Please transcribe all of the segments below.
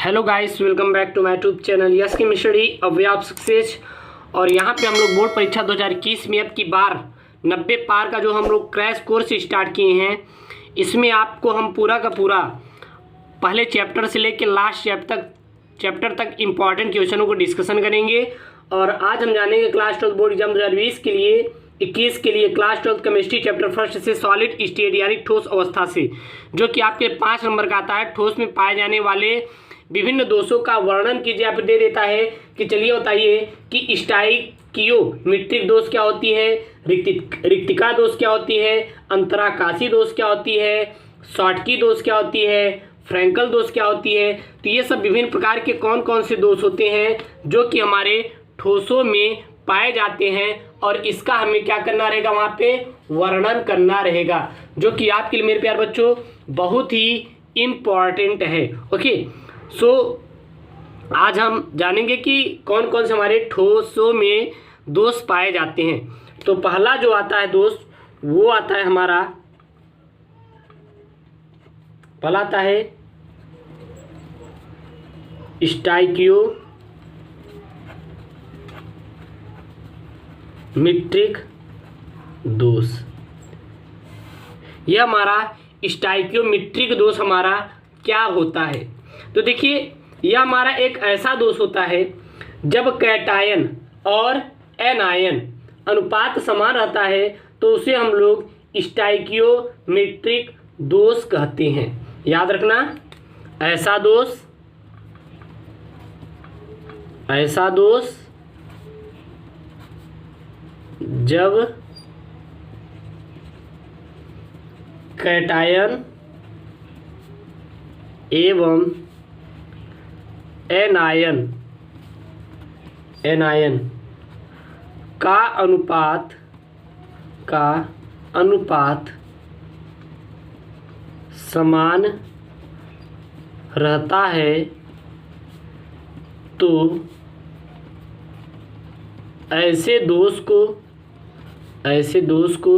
Hello guys, welcome back to my YouTube channel yes chemistry a way of success. और यहाँ पे हम लोग बोर्ड परीक्षा 2021 में अब की बार 90 पार का जो हम लोग क्रैश कोर्स स्टार्ट किए हैं, इसमें आपको हम पूरा का पूरा पहले चैप्टर से लेकर लास्ट चैप्टर तक इम्पॉर्टेंट क्वेश्चनों को डिस्कशन करेंगे। और आज हम जानेंगे क्लास 12 बोर्ड एग्जाम 2020 के लिए 21 के लिए क्लास 12 केमिस्ट्री चैप्टर फर्स्ट से सॉलिड स्टेट यानी ठोस अवस्था से, जो कि आपके 5 नंबर का आता है। ठोस में पाए जाने वाले विभिन्न दोषों का वर्णन कीजिए। आप दे देता है कि चलिए बताइए कि स्टाइकियोमेट्रिक दोष क्या होती है, रिक्तिका दोष क्या होती है, अंतराकाशी दोष क्या होती है, शॉटकी दोष क्या होती है, फ्रैंकल दोष क्या होती है। तो ये सब विभिन्न प्रकार के कौन कौन से दोष होते हैं जो कि हमारे ठोसों में पाए जाते हैं, और इसका हमें क्या करना रहेगा, वहाँ पे वर्णन करना रहेगा, जो कि आपके लिए मेरे प्यार बच्चों बहुत ही इम्पॉर्टेंट है। ओके, सो आज हम जानेंगे कि कौन कौन से हमारे ठोसों में दोष पाए जाते हैं। तो पहला जो आता है दोष वो आता है हमारा, पहला आता है स्टाइकियोमेट्रिक दोष। यह हमारा स्टाइकियोमेट्रिक दोष हमारा क्या होता है, तो देखिए यह हमारा एक ऐसा दोष होता है जब कैटायन और एनायन अनुपात समान रहता है तो उसे हम लोग स्टाइकियोमेट्रिक दोष कहते हैं। याद रखना, ऐसा दोष जब कैटायन एवं एनायन का अनुपात समान रहता है तो ऐसे दोष को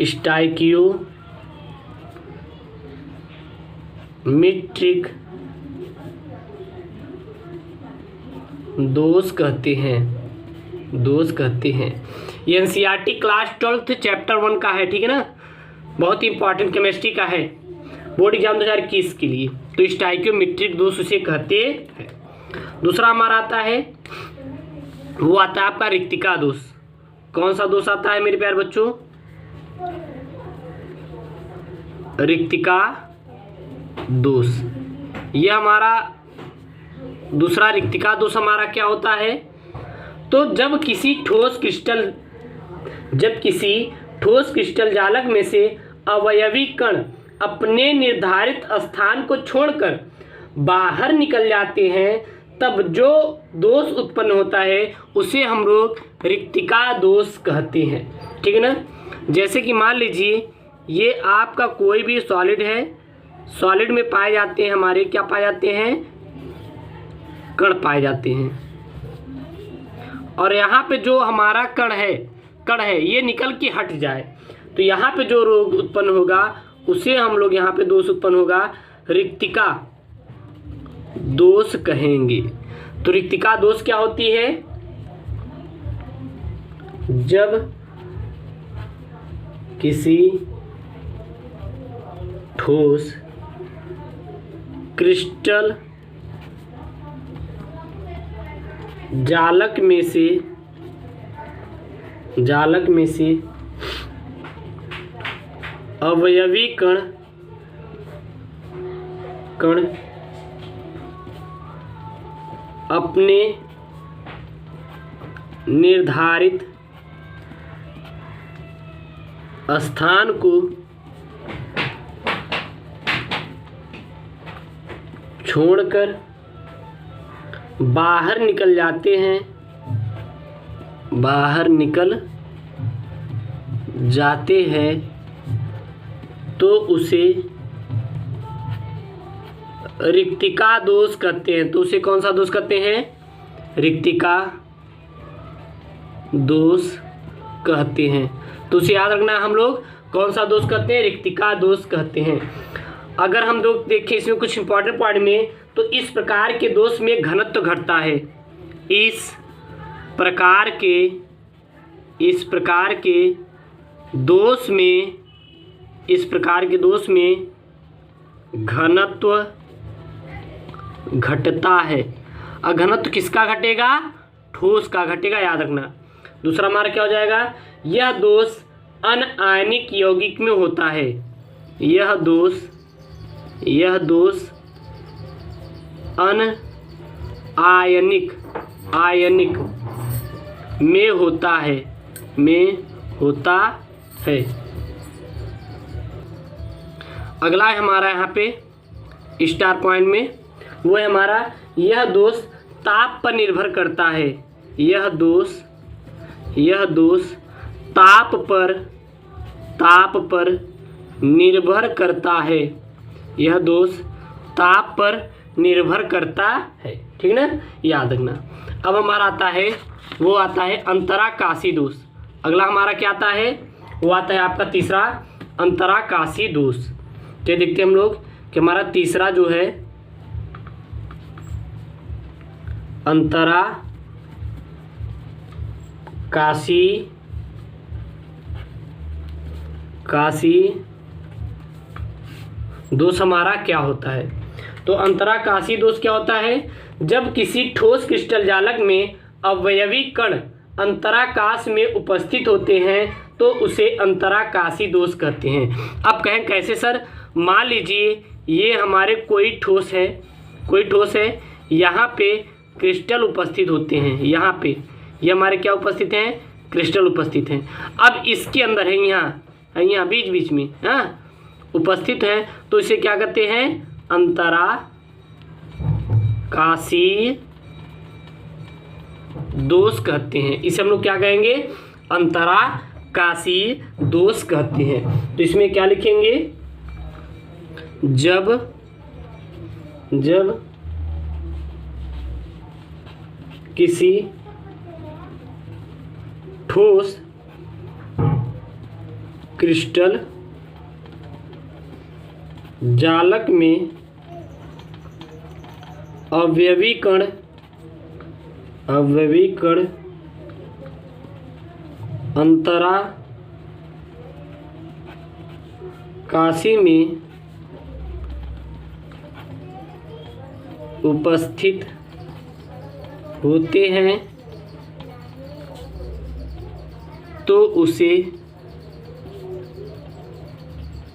स्टाइकियोमेट्रिक दोष कहते हैं। ये एनसीईआरटी क्लास 12 चैप्टर 1 का है, ठीक है ना, बहुत ही इंपॉर्टेंट केमिस्ट्री का है बोर्ड एग्जाम 2021 के लिए। तो स्टाइकियोमेट्रिक दोष उसे कहते हैं। दूसरा हमारा आता है, वो आता है आपका रिक्तिका दोष। कौन सा दोष आता है मेरे प्यारे बच्चों? रिक्तिका दोष। यह हमारा दूसरा रिक्तिका दोष हमारा क्या होता है, तो जब किसी ठोस क्रिस्टल जालक में से अवयवी कण अपने निर्धारित स्थान को छोड़कर बाहर निकल जाते हैं, तब जो दोष उत्पन्न होता है उसे हम लोग रिक्तिका दोष कहते हैं, ठीक है ना। जैसे कि मान लीजिए ये आपका कोई भी सॉलिड है, सॉलिड में पाए जाते हैं हमारे क्या पाए जाते हैं, कण पाए जाते हैं। और यहाँ पे जो हमारा कण है ये निकल के हट जाए तो यहाँ पे जो रोग उत्पन्न होगा उसे हम लोग यहाँ पे दोष उत्पन्न होगा रिक्तिका दोष कहेंगे। तो रिक्तिका दोष क्या होती है, जब किसी ठोस क्रिस्टल जालक में से अवयवी कण अपने निर्धारित स्थान को छोड़कर बाहर निकल जाते हैं तो उसे रिक्तिका दोष कहते हैं। तो उसे कौन सा दोष कहते हैं, रिक्तिका दोष कहते हैं। तो उसे याद रखना, हम लोग कौन सा दोष कहते हैं, रिक्तिका दोष कहते हैं। अगर हम लोग देखें इसमें कुछ इंपॉर्टेंट पॉइंट में, तो इस प्रकार के दोष में घनत्व घटता है। इस प्रकार के दोष में घनत्व घटता है। और घनत्व किसका घटेगा? ठोस का घटेगा, याद रखना। दूसरा हमारा क्या हो जाएगा? यह दोष अनआयनिक यौगिक में होता है। यह दोष अनआयनिक में होता है। अगला है हमारा यहाँ पे स्टार पॉइंट में, वो है हमारा यह दोष ताप पर निर्भर करता है। यह दोष ताप पर निर्भर करता है। यह दोष ताप पर निर्भर करता है, ठीक ना, याद रखना। अब हमारा आता है, वो आता है अंतराकाशी दोष। अगला हमारा क्या आता है? वो आता है आपका तीसरा अंतराकाशी दोष। तो देखते हैं हम लोग कि हमारा तीसरा जो है अंतराकाशी दोष हमारा क्या होता है। तो अंतराकाशी दोष क्या होता है? जब किसी ठोस क्रिस्टल जालक में अवयवी कण अंतराकाश में उपस्थित होते हैं तो उसे अंतराकाशी दोष कहते हैं। अब कहें कैसे सर? मान लीजिए ये हमारे कोई ठोस है, यहाँ पे क्रिस्टल उपस्थित होते हैं। यहाँ पे ये हमारे क्या उपस्थित हैं? क्रिस्टल उपस्थित हैं। अब इसके अंदर है, यहाँ बीच में उपस्थित हैं, तो इसे क्या कहते हैं? अंतराकाशी दोष कहते हैं। इसे हम लोग क्या कहेंगे? अंतराकाशी दोष कहते हैं। तो इसमें क्या लिखेंगे? जब किसी ठोस क्रिस्टल जालक में अवयवी कण अंतराकाशी में उपस्थित होते हैं तो उसे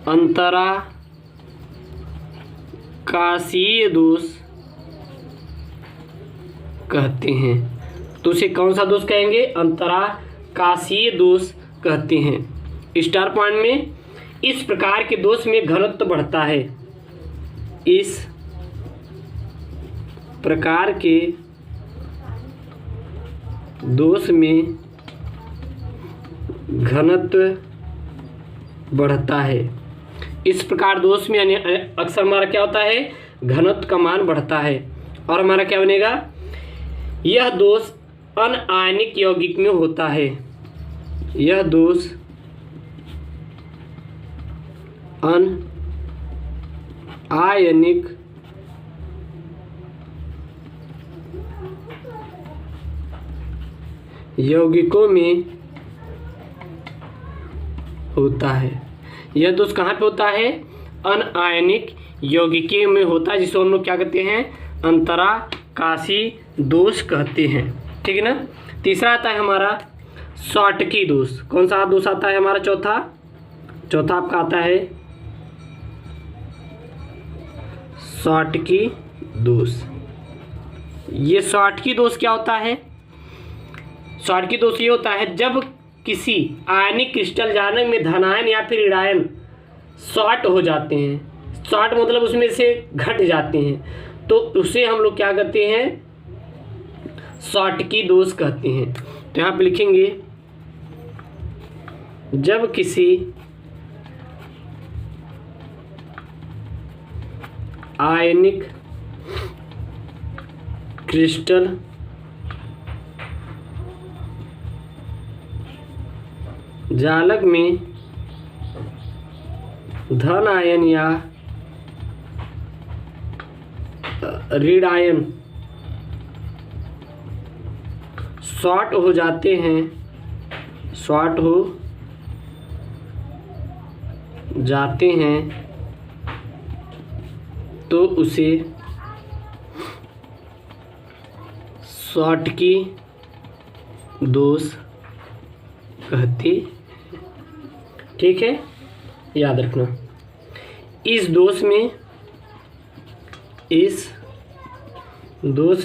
अंतराकाशीय दोष कहते हैं। तो उसे कौन सा दोष कहेंगे? अंतराकाशीय दोष कहते हैं। स्टार पॉइंट में, इस प्रकार के दोष में घनत्व बढ़ता है। इस प्रकार के दोष में घनत्व बढ़ता है। इस प्रकार दोष में अक्सर हमारा क्या होता है? घनत्व का मान बढ़ता है। और हमारा क्या बनेगा? यह दोष अनआयनिक यौगिक में होता है। यह दोष अनआयनिक यौगिकों में होता है। यह दोष कहाँ पे होता है? अनआयनिक यौगिकों में होता है, जिसको हम लोग क्या कहते हैं? अंतराकाशी दोष कहते हैं, ठीक है ना। तीसरा आता है हमारा शॉटकी दोष। कौन सा दोष आता है हमारा? चौथा आपका आता है शॉटकी दोष। ये शॉटकी दोष क्या होता है? शॉटकी दोष ये होता है जब किसी आयनिक क्रिस्टल जालक में धनायन या फिर ऋणायन शॉर्ट हो जाते हैं। शॉर्ट मतलब उसमें से घट जाते हैं, तो उसे हम लोग क्या कहते हैं? शॉटकी दोष कहते हैं। तो यहाँ पे लिखेंगे, जब किसी आयनिक क्रिस्टल जालक में धन आयन या रीड आयन शॉर्ट हो जाते हैं, शॉर्ट हो जाते हैं तो उसे शॉर्ट की दोष कहते, ठीक है, याद रखना। इस दोष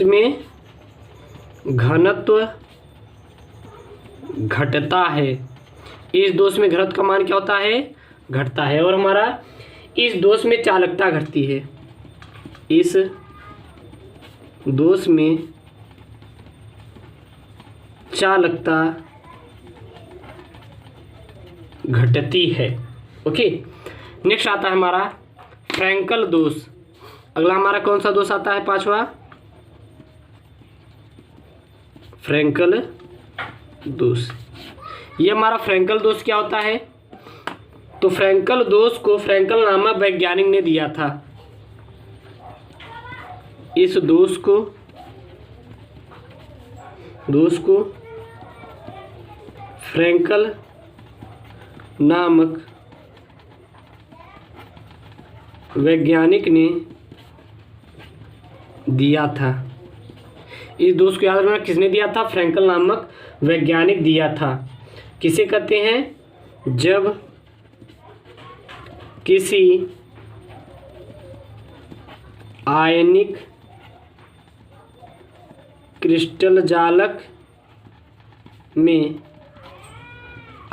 में घनत्व घटता है। इस दोष में घनत्व का मान क्या होता है? घटता है। और हमारा इस दोष में चालकता घटती है। इस दोष में चालकता घटती है। ओके, नेक्स्ट आता है हमारा फ्रैंकल दोष। अगला हमारा कौन सा दोष आता है? पांचवा फ्रैंकल दोष। ये हमारा फ्रैंकल दोष क्या होता है? तो फ्रैंकल दोष को फ्रैंकल नामक वैज्ञानिक ने दिया था। इस दोष को फ्रैंकल नामक वैज्ञानिक ने दिया था। इस दोष को याद रखना, किसने दिया था? फ्रैंकल नामक वैज्ञानिक दिया था। किसे कहते हैं? जब किसी आयनिक क्रिस्टल जालक में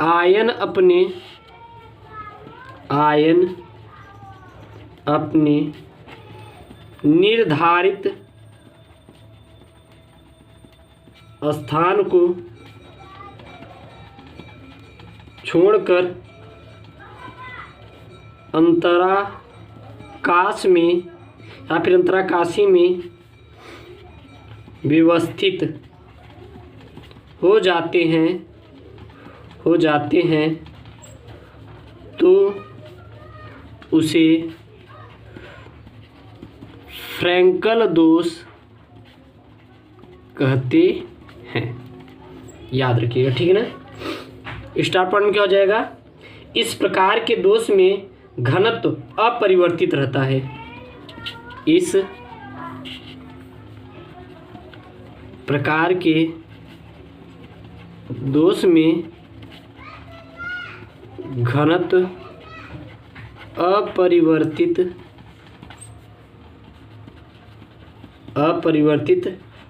आयन अपने निर्धारित स्थान को छोड़कर अंतराकाश में या फिर अंतराकाशी में व्यवस्थित हो जाते हैं तो उसे फ्रैंकल दोष कहते हैं। याद रखिएगा, ठीक है ना। स्टार पॉइंट में क्या हो जाएगा? इस प्रकार के दोष में घनत्व अपरिवर्तित रहता है। इस प्रकार के दोष में घनत्व अपरिवर्तित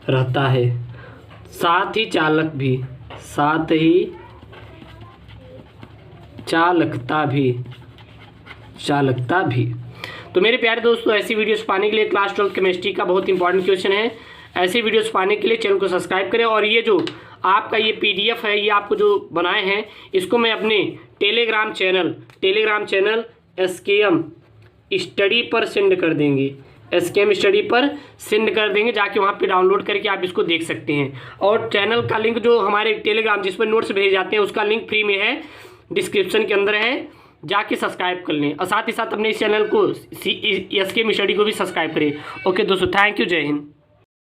रहता है, साथ ही चालकता भी। तो मेरे प्यारे दोस्तों, ऐसी वीडियोस पाने के लिए क्लास 12 केमिस्ट्री का बहुत इंपॉर्टेंट क्वेश्चन है। ऐसी वीडियोस पाने के लिए चैनल को सब्सक्राइब करें। और ये जो आपका ये PDF है, ये आपको जो बनाए हैं, इसको मैं अपने टेलीग्राम चैनल SKM स्टडी पर सेंड कर देंगे। SKM स्टडी पर सेंड कर देंगे, जाके वहाँ पे डाउनलोड करके आप इसको देख सकते हैं। और चैनल का लिंक जो हमारे टेलीग्राम जिस पर नोट्स भेजे जाते हैं, उसका लिंक फ्री में है, डिस्क्रिप्शन के अंदर है, जाके सब्सक्राइब कर लें। और साथ ही साथ अपने इस चैनल को SKM स्टडी को भी सब्सक्राइब करें। ओके दोस्तों, थैंक यू, जय हिंद।